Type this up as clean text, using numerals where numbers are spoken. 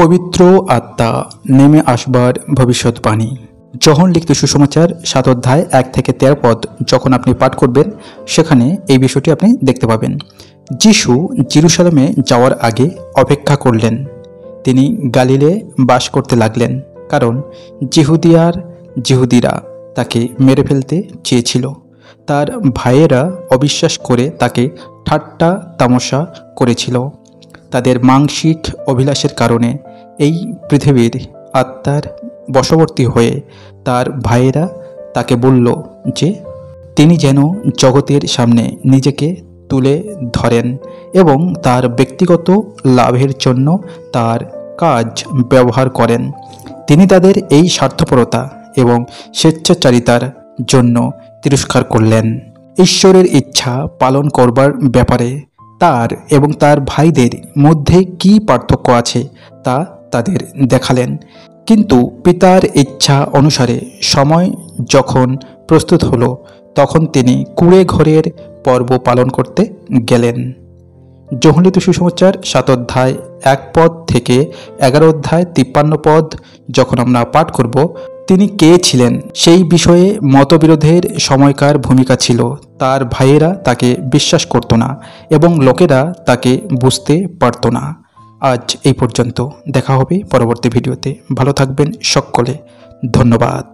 পবিত্র আত্মা নেমে আসবার ভবিষ্যৎবাণী। যোহন লিখিত সুসমাচার 7 অধ্যায় 1 থেকে 13 পদ যখন আপনি পাঠ করবেন সেখানে এই বিষয়টি আপনি দেখতে পাবেন। যিশু জেরুসালেমে যাওয়ার আগে অপেক্ষা করলেন। তিনি গালিলে বাস করতে লাগলেন, কারণ জিহুদিরা তাকে মেরে ফেলতে চেয়েছিল। তার ভাইয়েরা অবিশ্বাস করে তাকে ঠাট্টা তামাশা করেছিল। তাদের মাংসিক অভিলাষের কারণে এই পৃথিবীর আত্মার বশবর্তী হয়ে তার ভাইয়েরা তাকে বলল যে তিনি যেন জগতের সামনে নিজেকে তুলে ধরেন এবং তার ব্যক্তিগত লাভের জন্য তার কাজ ব্যবহার করেন। তিনি তাদের এই স্বার্থপরতা এবং স্বেচ্ছাচারিতার জন্য তিরস্কার করলেন। ঈশ্বরের ইচ্ছা পালন করবার ব্যাপারে তার এবং তার ভাইদের মধ্যে কী পার্থক্য আছে তা তাদের দেখালেন। কিন্তু পিতার ইচ্ছা অনুসারে সময় যখন প্রস্তুত হলো, তখন তিনি কুঁড়ে ঘরের পর্ব পালন করতে গেলেন। যোহন লিখিত সুসমাচার 7 অধ্যায় 1 পদ থেকে 11 অধ্যায় 53 পদ যখন আমরা পাঠ করব, তিনি কে ছিলেন সেই বিষয়ে মতবিরোধের সময়কার ভূমিকা ছিল। তার ভাইয়েরা তাকে বিশ্বাস করত না এবং লোকেরা তাকে বুঝতে পারত না। আজ এই পর্যন্ত, দেখা হবে পরবর্তী ভিডিওতে। ভালো থাকবেন সকলে, ধন্যবাদ।